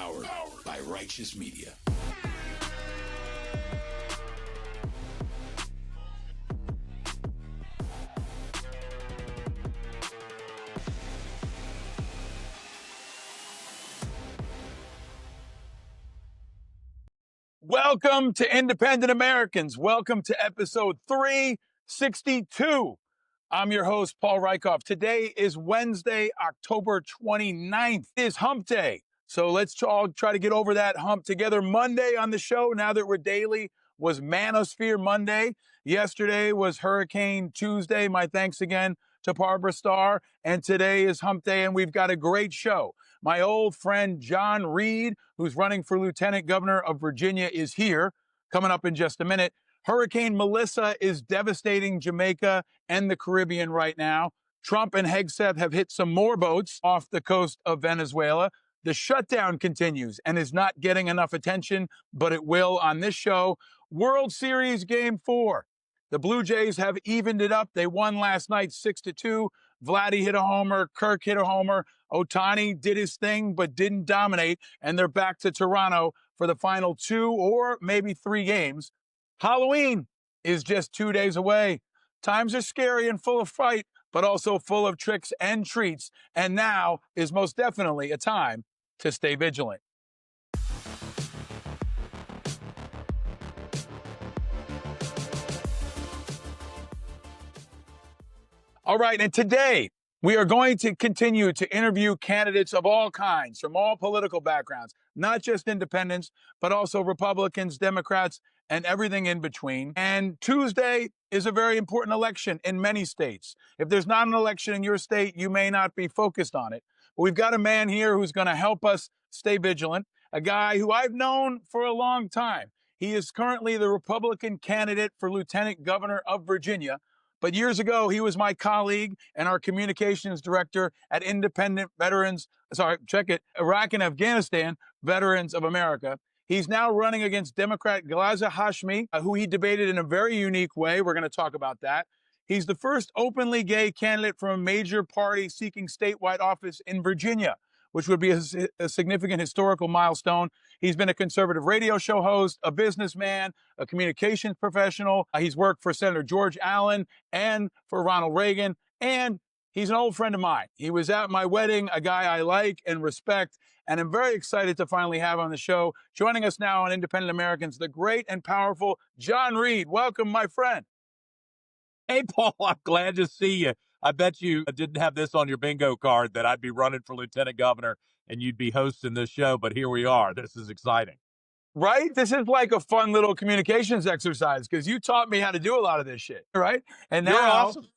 Powered by Righteous Media. Welcome to Independent Americans. Welcome to episode 362. I'm your host, Paul Rieckhoff. Today is Wednesday, October 29th. It is hump day. So let's all try to get over that hump together. Monday on the show, now that we're daily, was Manosphere Monday. Yesterday was Hurricane Tuesday. My thanks again to Barbara Starr. And today is hump day, and we've got a great show. My old friend John Reid, who's running for Lieutenant Governor of Virginia, is here, coming up in just a minute. Hurricane Melissa is devastating Jamaica and the Caribbean right now. Trump and Hegseth have hit some more boats off the coast of Venezuela. The shutdown continues and is not getting enough attention, but it will on this show. World Series Game 4. The Blue Jays have evened it up. They won last night 6-2. Vladdy hit a homer. Kirk hit a homer. Ohtani did his thing, but didn't dominate. And they're back to Toronto for the final 2 or maybe 3 games. Halloween is just 2 days away. Times are scary and full of fright, but also full of tricks and treats. And now is most definitely a time to stay vigilant. All right, and today we are going to continue to interview candidates of all kinds, from all political backgrounds, not just independents, but also Republicans, Democrats, and everything in between. And Tuesday is a very important election in many states. If there's not an election in your state, you may not be focused on it. But we've got a man here who's going to help us stay vigilant, a guy who I've known for a long time. He is currently the Republican candidate for Lieutenant Governor of Virginia. But years ago, he was my colleague and our communications director at Iraq and Afghanistan Veterans of America. He's now running against Democrat Ghazi Hashmi, who he debated in a very unique way. We're going to talk about that. He's the first openly gay candidate from a major party seeking statewide office in Virginia, which would be a significant historical milestone. He's been a conservative radio show host, a businessman, a communications professional. He's worked for Senator George Allen and for Ronald Reagan, and he's an old friend of mine. He was at my wedding, a guy I like and respect, and I'm very excited to finally have on the show. Joining us now on Independent Americans, the great and powerful John Reid. Welcome, my friend. Hey, Paul, I'm glad to see you. I bet you didn't have this on your bingo card that I'd be running for lieutenant governor and you'd be hosting this show, but here we are. This is exciting. Right? This is like a fun little communications exercise because you taught me how to do a lot of this shit, right? And now, you're awesome.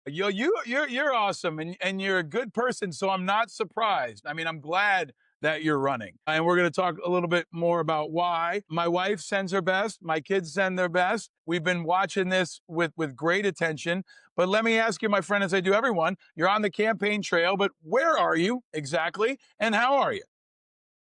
You're awesome, and you're a good person, so I'm not surprised. I mean, I'm glad that you're running. And we're going to talk a little bit more about why. My wife sends her best. My kids send their best. We've been watching this with great attention. But let me ask you, my friend, as I do everyone, you're on the campaign trail, but where are you exactly, and how are you?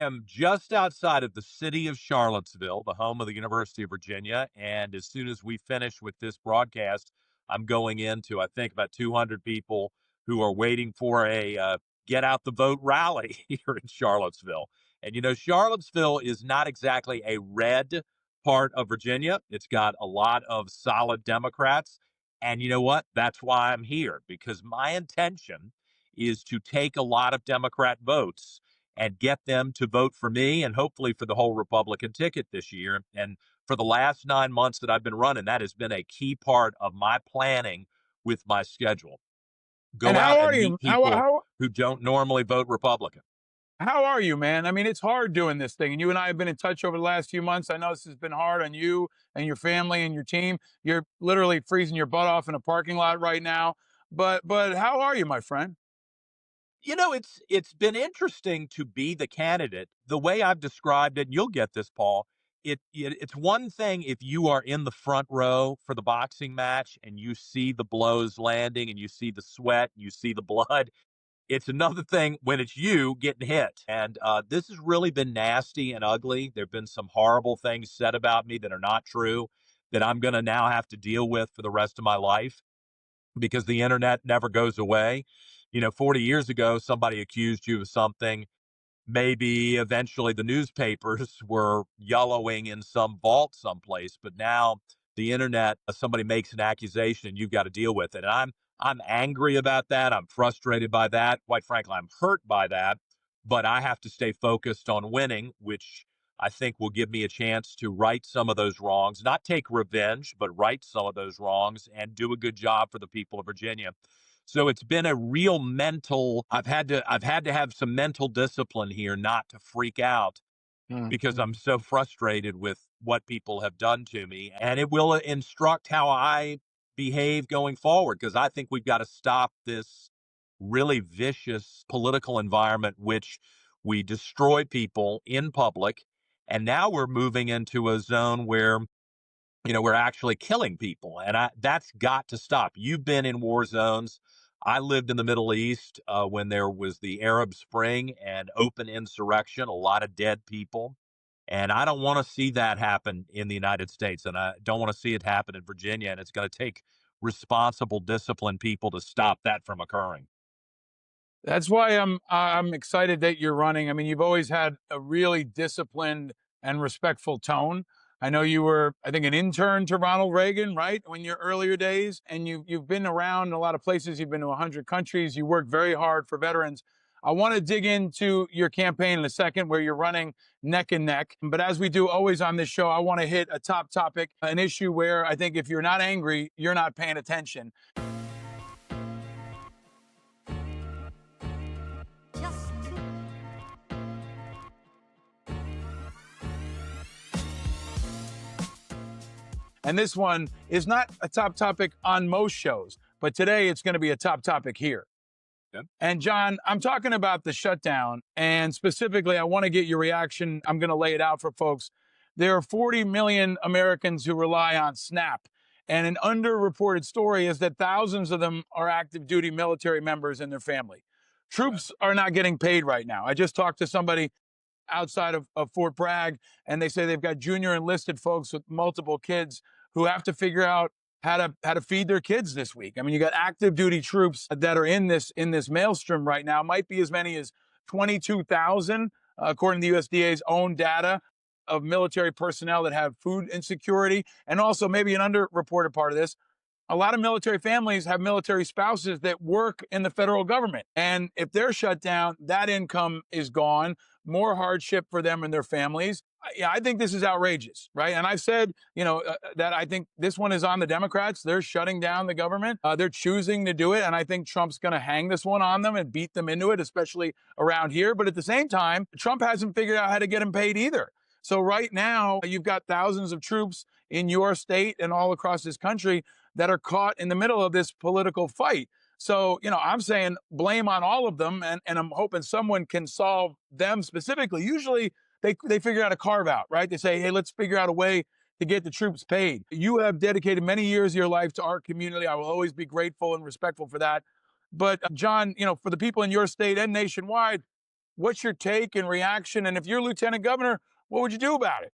I'm just outside of the city of Charlottesville, the home of the University of Virginia. And as soon as we finish with this broadcast, I'm going into, I think, about 200 people who are waiting for a get out the vote rally here in Charlottesville. And, you know, Charlottesville is not exactly a red part of Virginia. It's got a lot of solid Democrats. And you know what? That's why I'm here, because my intention is to take a lot of Democrat votes and get them to vote for me and hopefully for the whole Republican ticket this year. And for the last 9 months that I've been running, that has been a key part of my planning with my schedule. Go and out how and are meet you? people who don't normally vote Republican. How are you, man? I mean, it's hard doing this thing. And you and I have been in touch over the last few months. I know this has been hard on you and your family and your team. You're literally freezing your butt off in a parking lot right now. But how are you, my friend? You know, it's been interesting to be the candidate. The way I've described it, and you'll get this, Paul, it's one thing if you are in the front row for the boxing match and you see the blows landing and you see the sweat, you see the blood. It's another thing when it's you getting hit. And this has really been nasty and ugly. There have been some horrible things said about me that are not true that I'm going to now have to deal with for the rest of my life because the internet never goes away. You know, 40 years ago, somebody accused you of something. maybe eventually the newspapers were yellowing in some vault someplace, but now the internet, somebody makes an accusation, you've got to deal with it. And I'm angry about that. I'm frustrated by that. Quite frankly, I'm hurt by that. But I have to stay focused on winning, which I think will give me a chance to right some of those wrongs, not take revenge, but right some of those wrongs and do a good job for the people of Virginia. So it's been a real mental, I've had to have some mental discipline here not to freak out because I'm so frustrated with what people have done to me. And it will instruct how I behave going forward, because I think we've got to stop this really vicious political environment, which we destroy people in public. And now we're moving into a zone where, we're actually killing people. And that's got to stop. You've been in war zones. I lived in the Middle East when there was the Arab Spring and open insurrection, a lot of dead people. And I don't want to see that happen in the United States. And I don't want to see it happen in Virginia. And it's going to take responsible, disciplined people to stop that from occurring. That's why I'm excited that you're running. I mean, you've always had a really disciplined and respectful tone. I know you were, I think, an intern to Ronald Reagan, right, in your earlier days, and you've been around a lot of places. You've been to 100 countries. You work very hard for veterans. I want to dig into your campaign in a second, where you're running neck and neck. But as we do always on this show, I want to hit a top topic, an issue where I think if you're not angry, you're not paying attention. And this one is not a top topic on most shows, but today it's going to be a top topic here. Yep. And John, I'm talking about the shutdown, and specifically, I want to get your reaction. I'm going to lay it out for folks. There are 40 million Americans who rely on SNAP, and an underreported story is that thousands of them are active duty military members and their family. Troops are not getting paid right now. I just talked to somebody outside of Fort Bragg, and they say they've got junior enlisted folks with multiple kids who have to figure out how to feed their kids this week. I mean, you got active duty troops that are in this maelstrom right now. Might be as many as 22,000, according to the USDA's own data, of military personnel that have food insecurity. And also, maybe an underreported part of this, a lot of military families have military spouses that work in the federal government. And if they're shut down, that income is gone, more hardship for them and their families. I think this is outrageous, right? And I've said, that I think this one is on the Democrats. They're shutting down the government. They're choosing to do it. And I think Trump's going to hang this one on them and beat them into it, especially around here. But at the same time, Trump hasn't figured out how to get them paid either. So right now, you've got thousands of troops in your state and all across this country that are caught in the middle of this political fight. So, I'm saying blame on all of them, and I'm hoping someone can solve them specifically. Usually they figure out a carve out, right? They say, hey, let's figure out a way to get the troops paid. You have dedicated many years of your life to our community. I will always be grateful and respectful for that. But John, for the people in your state and nationwide, what's your take and reaction? And if you're lieutenant governor, what would you do about it?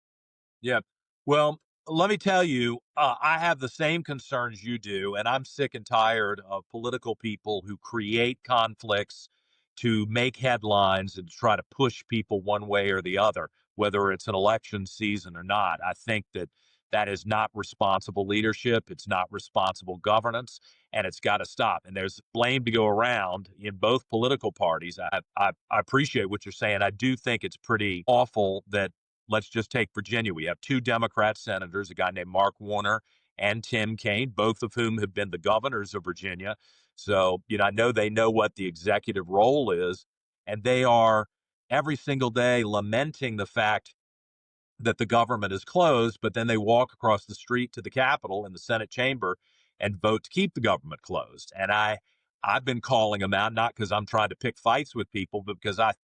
Yeah. Well, let me tell you, I have the same concerns you do, and I'm sick and tired of political people who create conflicts to make headlines and try to push people one way or the other, whether it's an election season or not. I think that is not responsible leadership. It's not responsible governance, and it's got to stop. And there's blame to go around in both political parties. I appreciate what you're saying. I do think it's pretty awful that, let's just take Virginia. We have two Democrat senators, a guy named Mark Warner and Tim Kaine, both of whom have been the governors of Virginia. So, I know they know what the executive role is, and they are every single day lamenting the fact that the government is closed, but then they walk across the street to the Capitol in the Senate chamber and vote to keep the government closed. And I've been calling them out, not because I'm trying to pick fights with people, but because I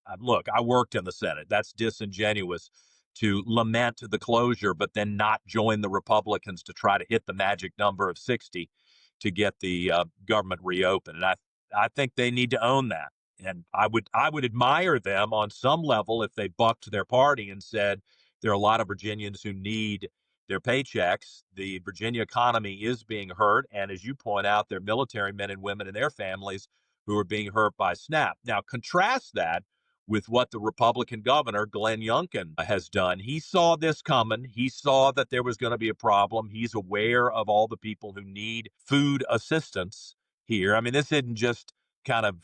worked in the Senate. That's disingenuous to lament the closure, but then not join the Republicans to try to hit the magic number of 60 to get the government reopened. And I think they need to own that. And I would admire them on some level if they bucked their party and said, there are a lot of Virginians who need their paychecks. The Virginia economy is being hurt. And as you point out, there are military men and women and their families who are being hurt by SNAP. Now, contrast that with what the Republican governor, Glenn Youngkin, has done. He saw this coming. He saw that there was going to be a problem. He's aware of all the people who need food assistance here. I mean, this isn't just kind of,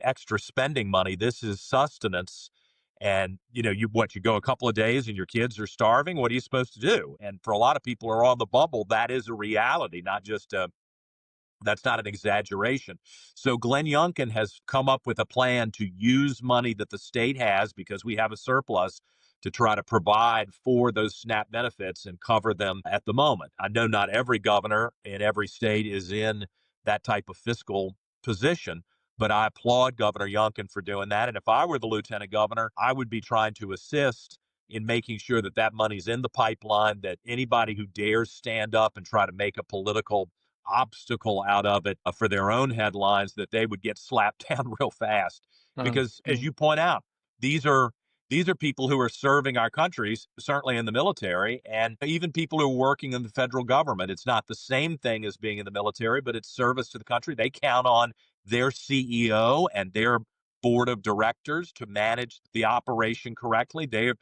extra spending money. This is sustenance. And, you go a couple of days and your kids are starving. What are you supposed to do? And for a lot of people who are on the bubble, that is a reality, not just that's not an exaggeration. So Glenn Youngkin has come up with a plan to use money that the state has, because we have a surplus, to try to provide for those SNAP benefits and cover them at the moment. I know not every governor in every state is in that type of fiscal position, but I applaud Governor Youngkin for doing that. And if I were the lieutenant governor, I would be trying to assist in making sure that that money's in the pipeline, that anybody who dares stand up and try to make a political obstacle out of it for their own headlines, that they would get slapped down real fast. Because as you point out, these are people who are serving our countries, certainly in the military, and even people who are working in the federal government. It's not the same thing as being in the military, but it's service to the country. They count on their CEO and their board of directors to manage the operation correctly. They're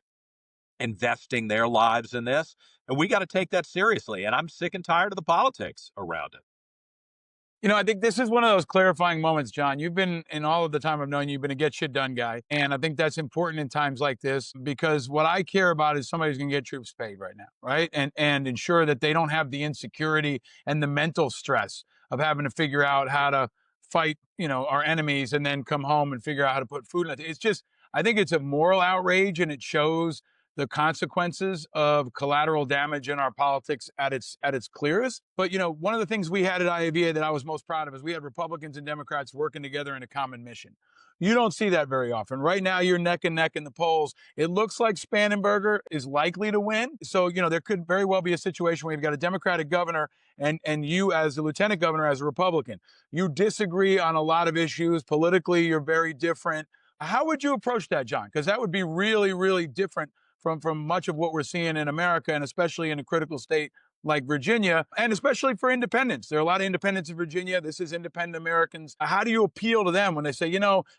investing their lives in this. And we got to take that seriously. And I'm sick and tired of the politics around it. I think this is one of those clarifying moments, John. You've been, in all of the time I've known you, you've been a get shit done guy. And I think that's important in times like this, because what I care about is somebody's going to get troops paid right now, right? And ensure that they don't have the insecurity and the mental stress of having to figure out how to fight, our enemies and then come home and figure out how to put food in it. It's just, I think it's a moral outrage, and it shows the consequences of collateral damage in our politics at its clearest. But, one of the things we had at IAVA that I was most proud of is we had Republicans and Democrats working together in a common mission. You don't see that very often. Right now, you're neck and neck in the polls. It looks like Spangenberger is likely to win. So, there could very well be a situation where you've got a Democratic governor and you, as the lieutenant governor, as a Republican. You disagree on a lot of issues. Politically, you're very different. How would you approach that, John? Because that would be really, really different from much of what we're seeing in America, and especially in a critical state like Virginia, and especially for independents. There are a lot of independents in Virginia. This is independent Americans. How do you appeal to them when they say,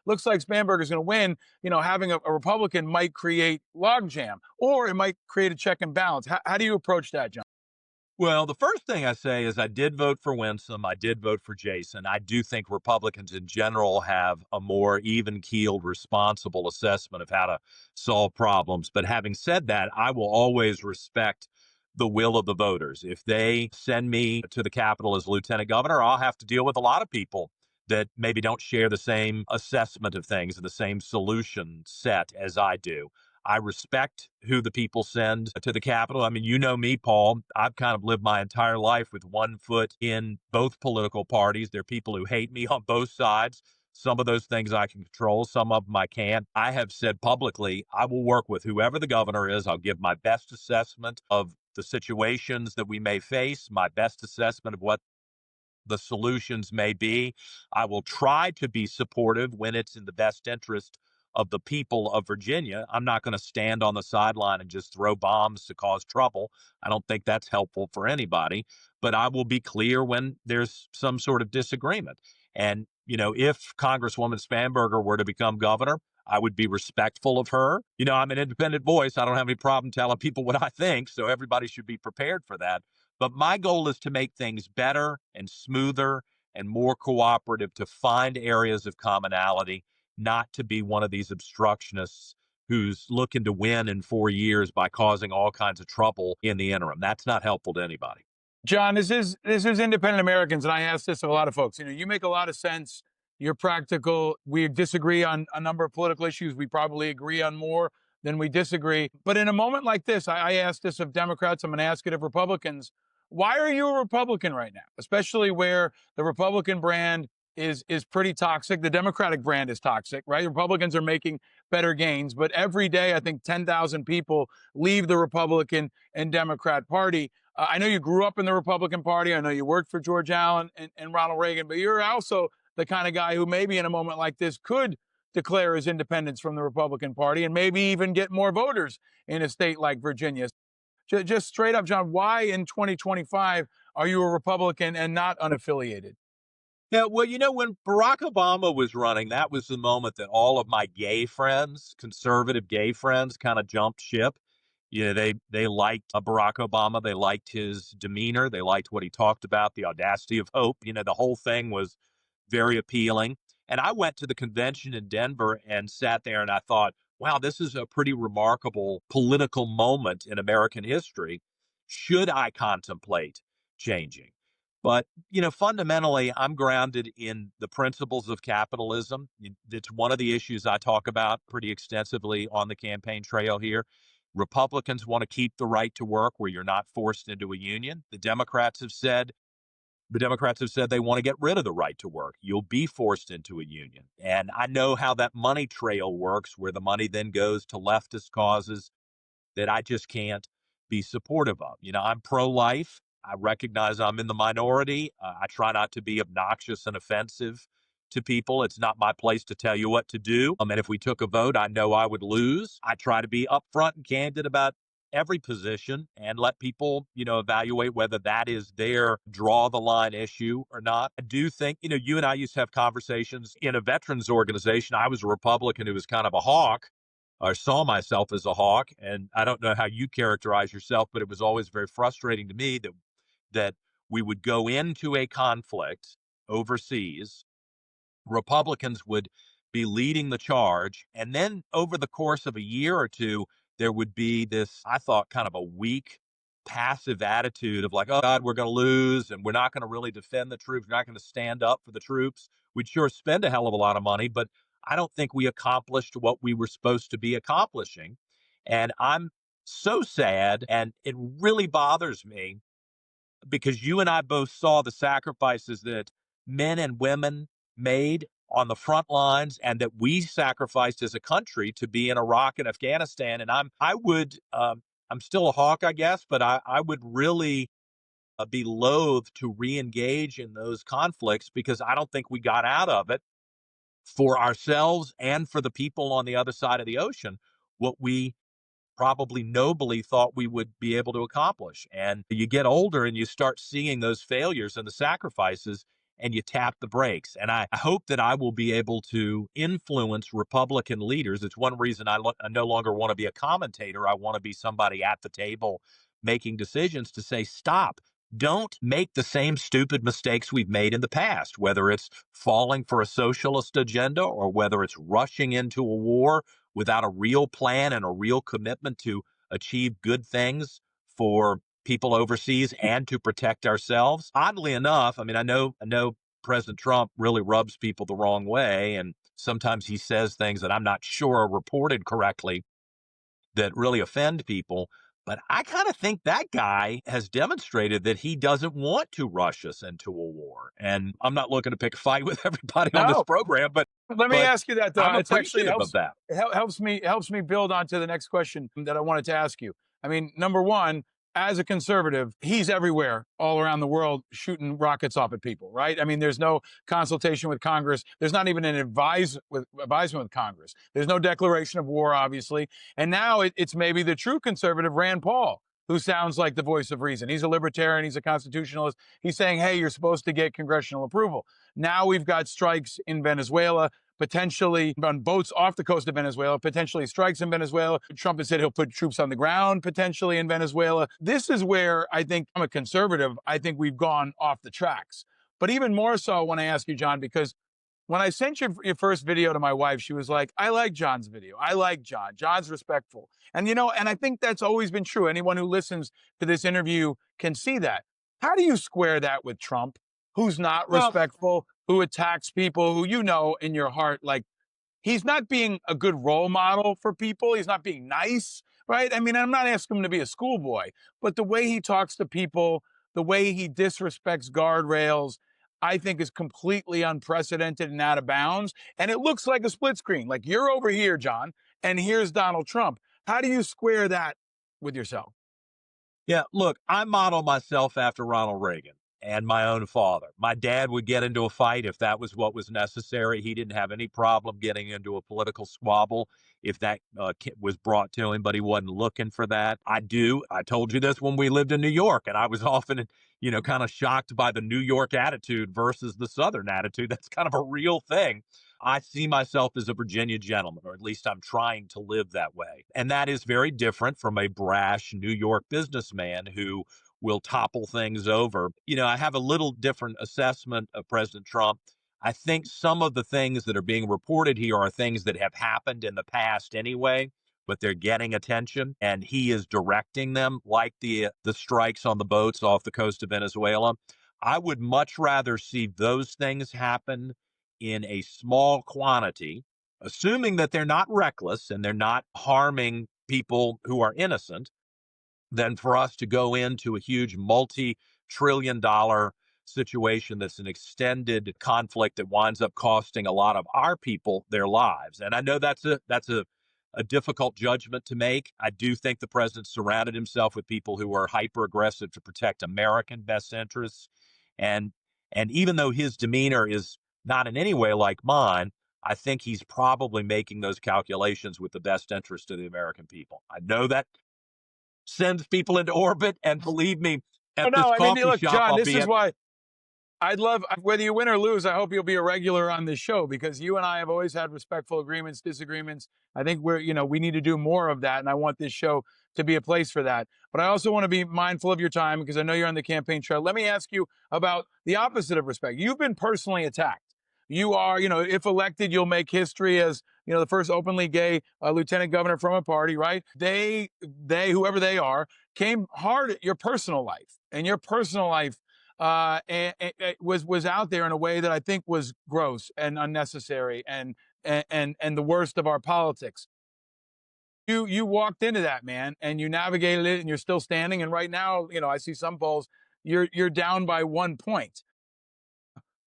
looks like Spangenberger's going to win, having a Republican might create logjam, or it might create a check and balance. How do you approach that, John? Well, the first thing I say is I did vote for Winsome. I did vote for Jason. I do think Republicans in general have a more even-keeled, responsible assessment of how to solve problems. But having said that, I will always respect the will of the voters. If they send me to the Capitol as lieutenant governor, I'll have to deal with a lot of people that maybe don't share the same assessment of things and the same solution set as I do. I respect who the people send to the Capitol. I mean, you know me, Paul. I've kind of lived my entire life with one foot in both political parties. There are people who hate me on both sides. Some of those things I can control. Some of them I can't. I have said publicly, I will work with whoever the governor is. I'll give my best assessment of the situations that we may face, my best assessment of what the solutions may be. I will try to be supportive when it's in the best interest of the people of Virginia. I'm not going to stand on the sideline and just throw bombs to cause trouble. I don't think that's helpful for anybody, but I will be clear when there's some sort of disagreement. And, if Congresswoman Spangenberger were to become governor, I would be respectful of her. I'm an independent voice. I don't have any problem telling people what I think, so everybody should be prepared for that. But my goal is to make things better and smoother and more cooperative, to find areas of commonality, not to be one of these obstructionists who's looking to win in 4 years by causing all kinds of trouble in the interim. That's not helpful to anybody. John, this is independent Americans, and I ask this of a lot of folks. You make a lot of sense. You're practical. We disagree on a number of political issues. We probably agree on more than we disagree. But in a moment like this, I ask this of Democrats. I'm going to ask it of Republicans. Why are you a Republican right now, especially where the Republican brand is pretty toxic? The Democratic brand is toxic, right? Republicans are making better gains, but every day I think 10,000 people leave the Republican and Democrat Party. I know you grew up in the Republican Party. I know you worked for George Allen and Ronald Reagan, but you're also the kind of guy who maybe in a moment like this could declare his independence from the Republican Party and maybe even get more voters in a state like Virginia. Just straight up, John, why in 2025 are you a Republican and not unaffiliated? Yeah, well, when Barack Obama was running, that was the moment that all of my gay friends, conservative gay friends, kind of jumped ship. They liked Barack Obama. They liked his demeanor. They liked what he talked about, the audacity of hope. The whole thing was very appealing. And I went to the convention in Denver and sat there and I thought, wow, this is a pretty remarkable political moment in American history. Should I contemplate changing? But, fundamentally, I'm grounded in the principles of capitalism. It's one of the issues I talk about pretty extensively on the campaign trail here. Republicans want to keep the right to work where you're not forced into a union. The Democrats have said they want to get rid of the right to work. You'll be forced into a union. And I know how that money trail works, where the money then goes to leftist causes that I just can't be supportive of. I'm pro-life. I recognize I'm in the minority. I try not to be obnoxious and offensive to people. It's not my place to tell you what to do. And if we took a vote, I know I would lose. I try to be upfront and candid about every position and let people, evaluate whether that is their draw the line issue or not. I do think, you and I used to have conversations in a veterans organization. I was a Republican who was kind of a hawk, or saw myself as a hawk. And I don't know how you characterize yourself, but it was always very frustrating to me that we would go into a conflict overseas. Republicans would be leading the charge. And then over the course of a year or two, there would be this, I thought, kind of a weak, passive attitude of like, oh, God, we're going to lose and we're not going to really defend the troops. We're not going to stand up for the troops. We'd sure spend a hell of a lot of money, but I don't think we accomplished what we were supposed to be accomplishing. And I'm so sad, and it really bothers me because you and I both saw the sacrifices that men and women made on the front lines and that we sacrificed as a country to be in Iraq and Afghanistan. And I'm still a hawk, I guess, but I would really be loath to re-engage in those conflicts because I don't think we got out of it for ourselves and for the people on the other side of the ocean what we probably nobly thought we would be able to accomplish. And you get older and you start seeing those failures and the sacrifices and you tap the brakes. And I hope that I will be able to influence Republican leaders. It's one reason I no longer want to be a commentator. I want to be somebody at the table making decisions to say, stop. Don't make the same stupid mistakes we've made in the past, whether it's falling for a socialist agenda or whether it's rushing into a war without a real plan and a real commitment to achieve good things for people overseas and to protect ourselves. Oddly enough, I know President Trump really rubs people the wrong way, and sometimes he says things that I'm not sure are reported correctly that really offend people. But I kind of think that guy has demonstrated that he doesn't want to rush us into a war. And I'm not looking to pick a fight with everybody on this No. program, but Let me ask you that, though. I'm It's actually appreciative of that. it helps me build onto the next question that I wanted to ask you. Number one, as a conservative, he's everywhere, all around the world, shooting rockets off at people, right? There's no consultation with Congress. There's not even an advisement with Congress. There's no declaration of war, obviously. And now it's maybe the true conservative, Rand Paul, who sounds like the voice of reason. He's a libertarian. He's a constitutionalist. He's saying, hey, you're supposed to get congressional approval. Now we've got strikes in Venezuela, potentially on boats off the coast of Venezuela, potentially strikes in Venezuela. Trump has said he'll put troops on the ground potentially in Venezuela. This is where I think I'm a conservative. I think we've gone off the tracks. But even more so, I want to ask you, John, because when I sent your first video to my wife, she was like, I like John's video. I like John. John's respectful. And, and I think that's always been true. Anyone who listens to this interview can see that. How do you square that with Trump, who's not respectful, who attacks people who in your heart, like, he's not being a good role model for people. He's not being nice, right? I'm not asking him to be a schoolboy, but the way he talks to people, the way he disrespects guardrails, I think is completely unprecedented and out of bounds. And it looks like a split screen. Like, you're over here, John, and here's Donald Trump. How do you square that with yourself? Yeah, look, I model myself after Ronald Reagan. and my own father. My dad would get into a fight if that was what was necessary. He didn't have any problem getting into a political squabble if that was brought to him, but he wasn't looking for that. I do. I told you this when we lived in New York, and I was often, kind of shocked by the New York attitude versus the Southern attitude. That's kind of a real thing. I see myself as a Virginia gentleman, or at least I'm trying to live that way. And that is very different from a brash New York businessman who will topple things over. I have a little different assessment of President Trump. I think some of the things that are being reported here are things that have happened in the past anyway, but they're getting attention and he is directing them, like the strikes on the boats off the coast of Venezuela. I would much rather see those things happen in a small quantity, assuming that they're not reckless and they're not harming people who are innocent, than for us to go into a huge multi-trillion-dollar situation that's an extended conflict that winds up costing a lot of our people their lives. And I know that's a difficult judgment to make. I do think the president surrounded himself with people who are hyper aggressive to protect American best interests. And even though his demeanor is not in any way like mine, I think he's probably making those calculations with the best interest of the American people. I know that sends people into orbit, and believe me, Oh, at this no, I mean, coffee look, shop, John, I'll this be is at. why I'd love, whether you win or lose, I hope you'll be a regular on this show, because you and I have always had respectful agreements, disagreements. I think we need to do more of that. And I want this show to be a place for that. But I also want to be mindful of your time because I know you're on the campaign trail. Let me ask you about the opposite of respect. You've been personally attacked. You are, if elected, you'll make history as, the first openly gay lieutenant governor from a party, right? They, whoever they are, came hard at your personal life, and your personal life and was out there in a way that I think was gross and unnecessary and the worst of our politics. You walked into that, man, and you navigated it, and you're still standing. And right now, I see some polls, you're down by 1 point.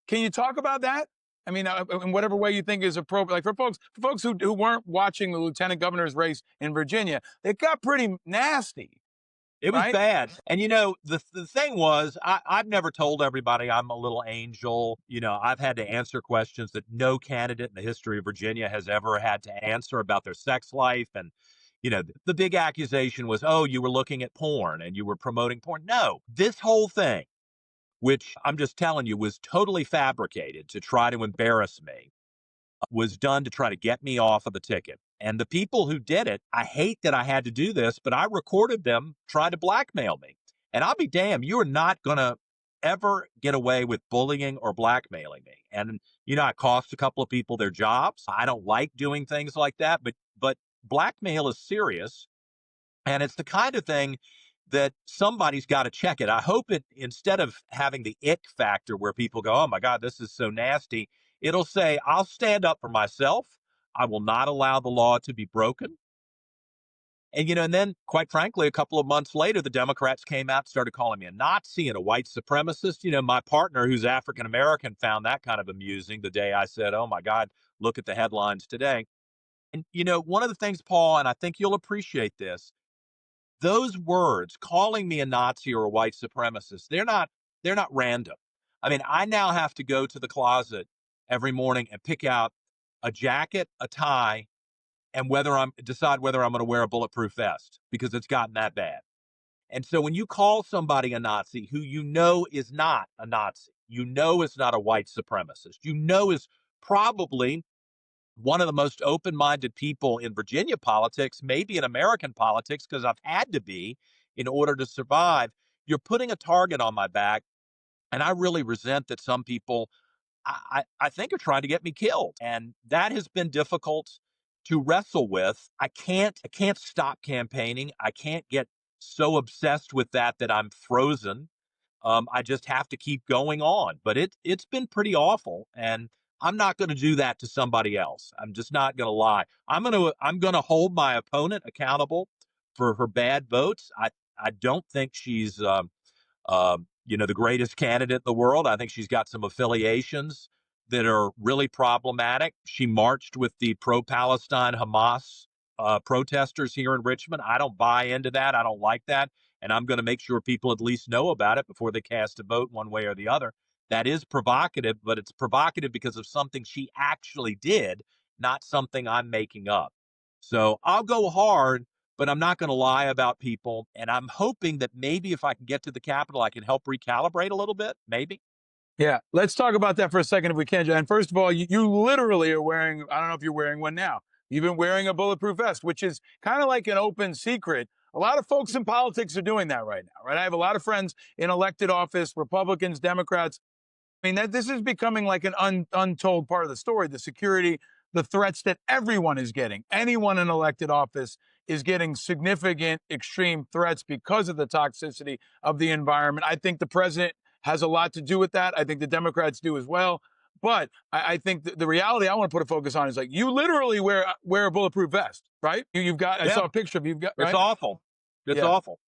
Can you talk about that? I mean, in whatever way you think is appropriate. Like for folks who weren't watching the lieutenant governor's race in Virginia, it got pretty nasty. It was Right? bad. And the thing was, I've never told everybody I'm a little angel. I've had to answer questions that no candidate in the history of Virginia has ever had to answer about their sex life. And, the big accusation was, oh, you were looking at porn and you were promoting porn. No, this whole thing, which I'm just telling you was totally fabricated to try to embarrass me, was done to try to get me off of the ticket. And the people who did it, I hate that I had to do this, but I recorded them trying to blackmail me. And I'll be damned, you are not going to ever get away with bullying or blackmailing me. And, I cost a couple of people their jobs. I don't like doing things like that, but blackmail is serious. And it's the kind of thing that somebody's got to check it. I hope it, instead of having the ick factor where people go, oh my God, this is so nasty, it'll say, I'll stand up for myself. I will not allow the law to be broken. And, and then, quite frankly, a couple of months later, the Democrats came out, started calling me a Nazi and a white supremacist. My partner, who's African American, found that kind of amusing the day I said, oh my God, look at the headlines today. And, one of the things, Paul, and I think you'll appreciate this, those words, calling me a Nazi or a white supremacist, they're not random. I mean, I now have to go to the closet every morning and pick out a jacket, a tie, and decide whether I'm going to wear a bulletproof vest, because it's gotten that bad. And so when you call somebody a Nazi who is not a Nazi, is not a white supremacist, is probably one of the most open-minded people in Virginia politics, maybe in American politics, because I've had to be in order to survive, you're putting a target on my back. And I really resent that some people, I think, are trying to get me killed. And that has been difficult to wrestle with. I can't stop campaigning. I can't get so obsessed with that I'm frozen. I just have to keep going on. But it's been pretty awful. And I'm not going to do that to somebody else. I'm just not going to lie. I'm going to hold my opponent accountable for her bad votes. I don't think she's the greatest candidate in the world. I think she's got some affiliations that are really problematic. She marched with the pro-Palestine Hamas protesters here in Richmond. I don't buy into that. I don't like that. And I'm going to make sure people at least know about it before they cast a vote one way or the other. That is provocative, but it's provocative because of something she actually did, not something I'm making up. So I'll go hard, but I'm not going to lie about people. And I'm hoping that maybe if I can get to the Capitol, I can help recalibrate a little bit, maybe. Yeah, let's talk about that for a second if we can, John. First of all, you literally are wearing, I don't know if you're wearing one now. You've been wearing a bulletproof vest, which is kind of like an open secret. A lot of folks in politics are doing that right now, right? I have a lot of friends in elected office, Republicans, Democrats. I mean, this is becoming like an untold part of the story. The security, the threats that everyone is getting. Anyone in elected office is getting significant, extreme threats because of the toxicity of the environment. I think the president has a lot to do with that. I think the Democrats do as well. But I think the reality I want to put a focus on is like you literally wear a bulletproof vest, right? You've got. I Yeah. saw a picture of you've got. Right? It's awful. It's Yeah. awful.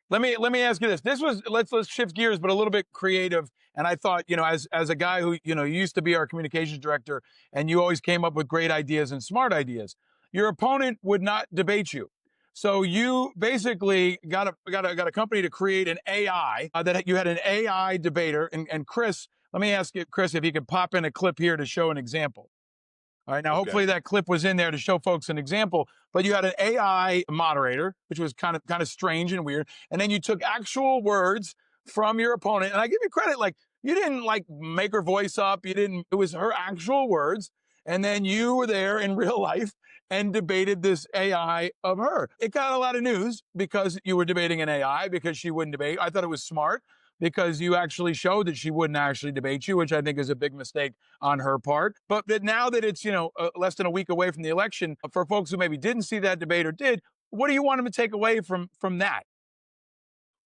Let me ask you this. This was let's shift gears, but a little bit creative. And I thought, as a guy who, you used to be our communications director, and you always came up with great ideas and smart ideas. Your opponent would not debate you. So you basically got a company to create an AI that you had an AI debater. And Chris, let me ask you, Chris, if you could pop in a clip here to show an example. All right. Now, hopefully that clip was in there to show folks an example, but you had an AI moderator, which was kind of strange and weird. And then you took actual words from your opponent. And I give you credit. Like you didn't like make her voice up. It was her actual words. And then you were there in real life and debated this AI of her. It got a lot of news because you were debating an AI because she wouldn't debate. I thought it was smart because you actually showed that she wouldn't actually debate you, which I think is a big mistake on her part. But that now that it's, less than a week away from the election, for folks who maybe didn't see that debate or did, what do you want them to take away from that?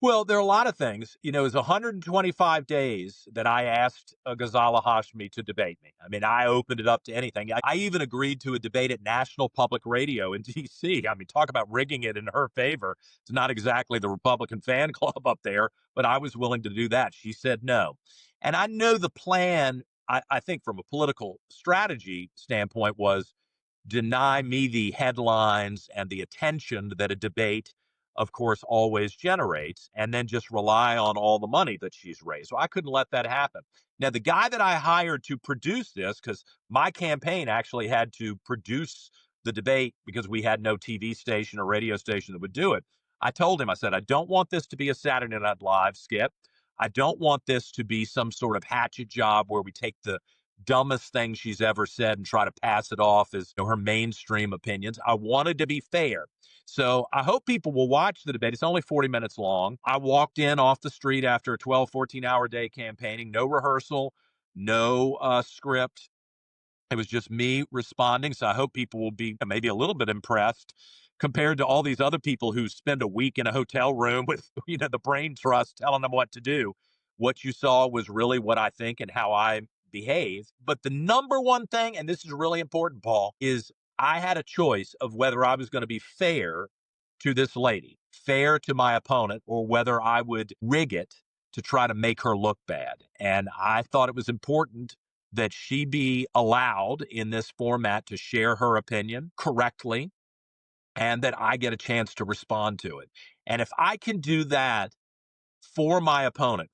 Well, there are a lot of things. It was 125 days that I asked Ghazala Hashmi to debate me. I mean, I opened it up to anything. I even agreed to a debate at National Public Radio in D.C. I mean, talk about rigging it in her favor. It's not exactly the Republican fan club up there, but I was willing to do that. She said no. And I know the plan, I think from a political strategy standpoint, was deny me the headlines and the attention that a debate, of course, always generates, and then just rely on all the money that she's raised. So I couldn't let that happen. Now, the guy that I hired to produce this, because my campaign actually had to produce the debate because we had no TV station or radio station that would do it. I told him, I said, I don't want this to be a Saturday Night Live skit. I don't want this to be some sort of hatchet job where we take the dumbest thing she's ever said and try to pass it off as her mainstream opinions. I wanted to be fair. So I hope people will watch the debate. It's only 40 minutes long. I walked in off the street after a 12, 14-hour day campaigning, no rehearsal, no script. It was just me responding. So I hope people will be maybe a little bit impressed compared to all these other people who spend a week in a hotel room with, the brain trust telling them what to do. What you saw was really what I think and how I behave. But the number one thing, and this is really important, Paul, is I had a choice of whether I was going to be fair to this lady, fair to my opponent, or whether I would rig it to try to make her look bad. And I thought it was important that she be allowed in this format to share her opinion correctly and that I get a chance to respond to it. And if I can do that for my opponent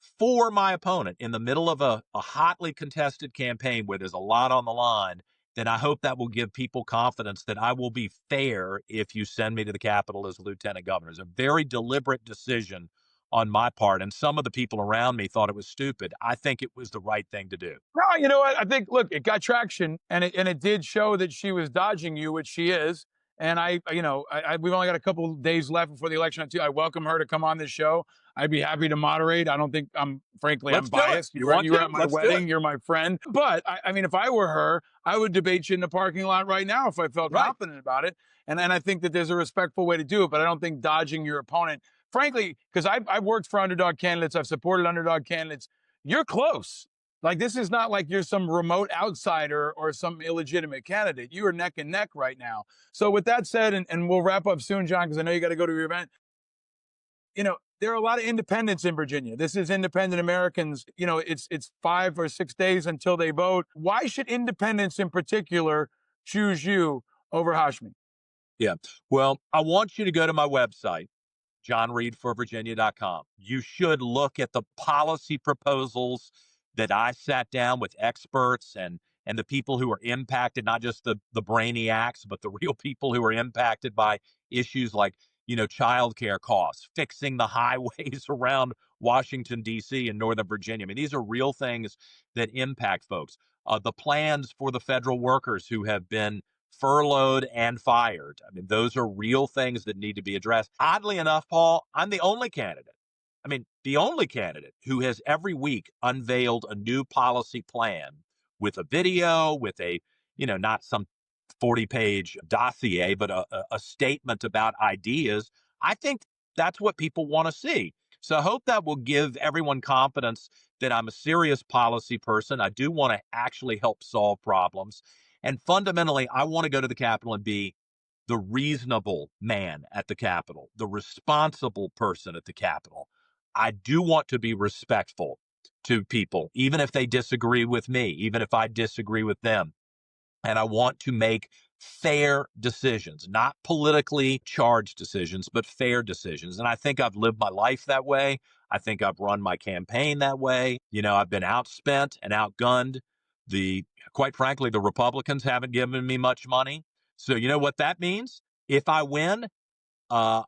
in the middle of a hotly contested campaign where there's a lot on the line, then I hope that will give people confidence that I will be fair if you send me to the Capitol as lieutenant governor. It's a very deliberate decision on my part. And some of the people around me thought it was stupid. I think it was the right thing to do. No, you know what? I think, look, it got traction and it did show that she was dodging you, which she is. And we've only got a couple of days left before the election. I welcome her to come on this show. I'd be happy to moderate. I don't think I'm biased. You were at my wedding. You're my friend. But I mean, if I were her, I would debate you in the parking lot right now if I felt confident about it. And I think that there's a respectful way to do it. But I don't think dodging your opponent, frankly, because I've worked for underdog candidates. I've supported underdog candidates. You're close. Like, this is not like you're some remote outsider or some illegitimate candidate. You are neck and neck right now. So with that said, and we'll wrap up soon, John, because I know you got to go to your event. There are a lot of independents in Virginia. This is independent Americans. It's 5 or 6 days until they vote. Why should independents in particular choose you over Hashmi? Yeah. Well, I want you to go to my website, johnreedforvirginia.com. You should look at the policy proposals that I sat down with experts and the people who are impacted, not just the brainiacs, but the real people who are impacted by issues like, childcare costs, fixing the highways around Washington, D.C. and Northern Virginia. I mean, these are real things that impact folks. The plans for the federal workers who have been furloughed and fired. I mean, those are real things that need to be addressed. Oddly enough, Paul, I'm the only candidate. I mean, the only candidate who has every week unveiled a new policy plan with a video, with a, not some 40-page dossier, but a statement about ideas. I think that's what people want to see. So I hope that will give everyone confidence that I'm a serious policy person. I do want to actually help solve problems. And fundamentally, I want to go to the Capitol and be the reasonable man at the Capitol, the responsible person at the Capitol. I do want to be respectful to people, even if they disagree with me, even if I disagree with them. And I want to make fair decisions, not politically charged decisions, but fair decisions. And I think I've lived my life that way. I think I've run my campaign that way. I've been outspent and outgunned. Quite frankly, the Republicans haven't given me much money. So you know what that means? If I win, I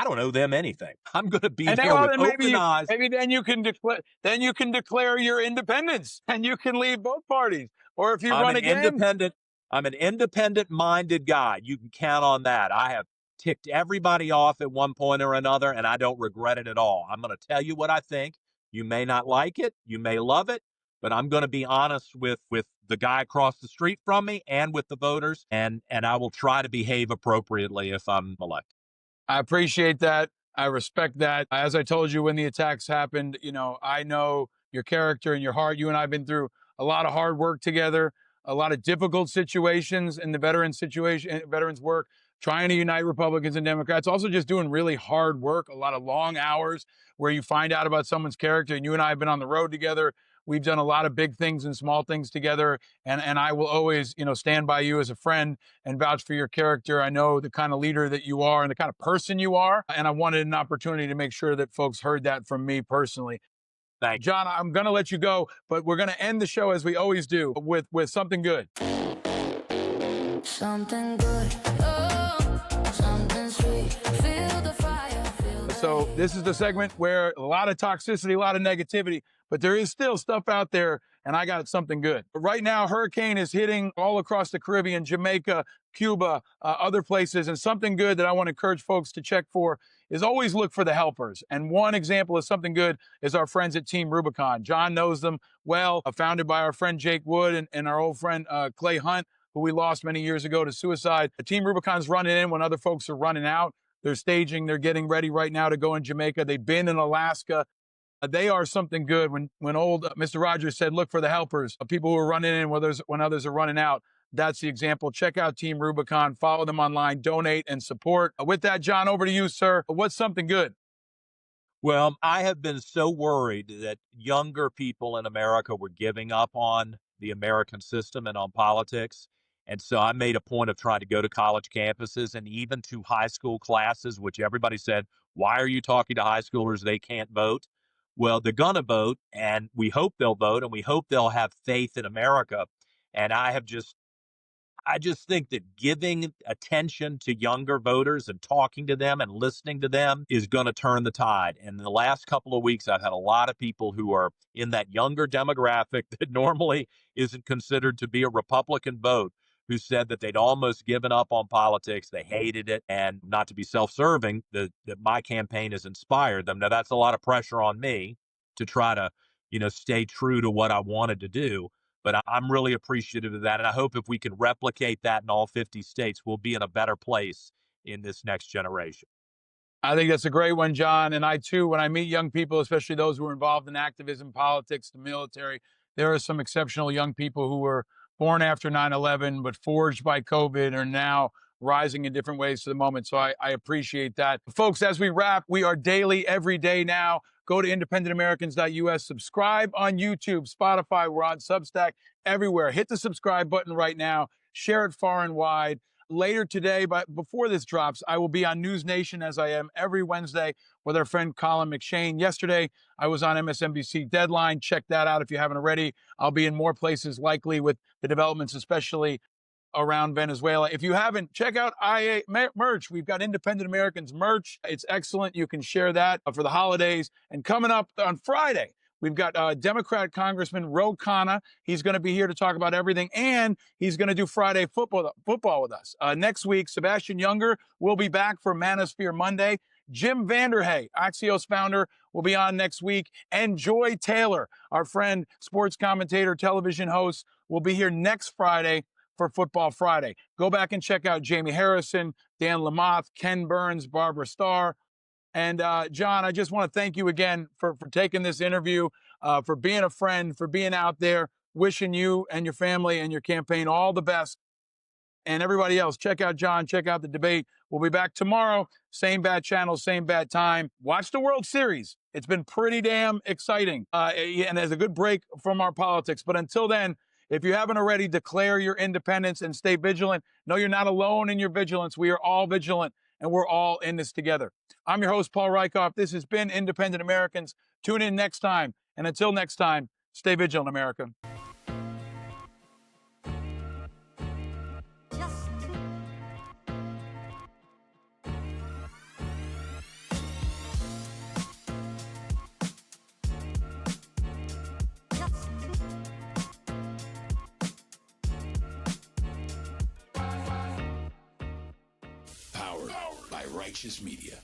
don't owe them anything. I'm going to be And then, there well, with then open eyes. maybe then you can declare your independence and you can leave both parties. Or if you run again, I'm an independent-minded guy. You can count on that. I have ticked everybody off at one point or another, and I don't regret it at all. I'm going to tell you what I think. You may not like it. You may love it. But I'm going to be honest with the guy across the street from me and with the voters, and I will try to behave appropriately if I'm elected. I appreciate that. I respect that. As I told you when the attacks happened, I know your character and your heart. You and I have been through a lot of hard work together, a lot of difficult situations in the veterans work, trying to unite Republicans and Democrats, also just doing really hard work, a lot of long hours where you find out about someone's character. And you and I have been on the road together. We've done a lot of big things and small things together. And I will always, stand by you as a friend and vouch for your character. I know the kind of leader that you are and the kind of person you are. And I wanted an opportunity to make sure that folks heard that from me personally. Thank you. John, I'm going to let you go, but we're going to end the show as we always do with something good. Something good, oh, something sweet. Feel the fire. So this is the segment where a lot of toxicity, a lot of negativity, but there is still stuff out there, and I got something good. But right now, hurricane is hitting all across the Caribbean, Jamaica, Cuba, other places, and something good that I want to encourage folks to check for is always look for the helpers. And one example of something good is our friends at Team Rubicon. John knows them well, founded by our friend Jake Wood and our old friend Clay Hunt, who we lost many years ago to suicide. Team Rubicon's running in when other folks are running out. They're staging. They're getting ready right now to go in Jamaica. They've been in Alaska. They are something good. When old Mr. Rogers said, look for the helpers, people who are running in when others are running out. That's the example. Check out Team Rubicon. Follow them online. Donate and support. With that, John, over to you, sir. What's something good? Well, I have been so worried that younger people in America were giving up on the American system and on politics. And so I made a point of trying to go to college campuses and even to high school classes, which everybody said, why are you talking to high schoolers? They can't vote. Well, they're going to vote, and we hope they'll vote, and we hope they'll have faith in America. And I just think that giving attention to younger voters and talking to them and listening to them is going to turn the tide. And in the last couple of weeks, I've had a lot of people who are in that younger demographic that normally isn't considered to be a Republican vote, who said that they'd almost given up on politics. They hated it. And not to be self-serving, that my campaign has inspired them. Now, that's a lot of pressure on me to try to, stay true to what I wanted to do. But I'm really appreciative of that. And I hope if we can replicate that in all 50 states, we'll be in a better place in this next generation. I think that's a great one, John. And I, too, when I meet young people, especially those who are involved in activism, politics, the military, there are some exceptional young people who were born after 9/11, but forged by COVID, are now rising in different ways to the moment. So I appreciate that. Folks, as we wrap, we are daily, every day now. Go to independentamericans.us, subscribe on YouTube, Spotify, we're on Substack, everywhere. Hit the subscribe button right now, share it far and wide. Later today, but before this drops, I will be on News Nation as I am every Wednesday with our friend Colin McShane. Yesterday, I was on MSNBC Deadline. Check that out if you haven't already. I'll be in more places likely with the developments, especially around Venezuela. If you haven't, check out IA merch. We've got Independent Americans merch. It's excellent. You can share that for the holidays. And coming up on Friday, we've got Democrat Congressman Ro Khanna. He's going to be here to talk about everything, and he's going to do Friday football with us. Next week, Sebastian Younger will be back for Manosphere Monday. Jim Vanderhey, Axios founder, will be on next week. And Joy Taylor, our friend, sports commentator, television host, will be here next Friday for Football Friday. Go back and check out Jamie Harrison, Dan Lamothe, Ken Burns, Barbara Starr. And John, I just want to thank you again for taking this interview, for being a friend, for being out there, wishing you and your family and your campaign all the best. And everybody else, check out John, check out the debate. We'll be back tomorrow, same bad channel, same bad time. Watch the World Series. It's been pretty damn exciting. And there's a good break from our politics. But until then, if you haven't already, declare your independence and stay vigilant. No, you're not alone in your vigilance. We are all vigilant, and we're all in this together. I'm your host, Paul Rieckhoff. This has been Independent Americans. Tune in next time. And until next time, stay vigilant, America. Powered by Righteous Media.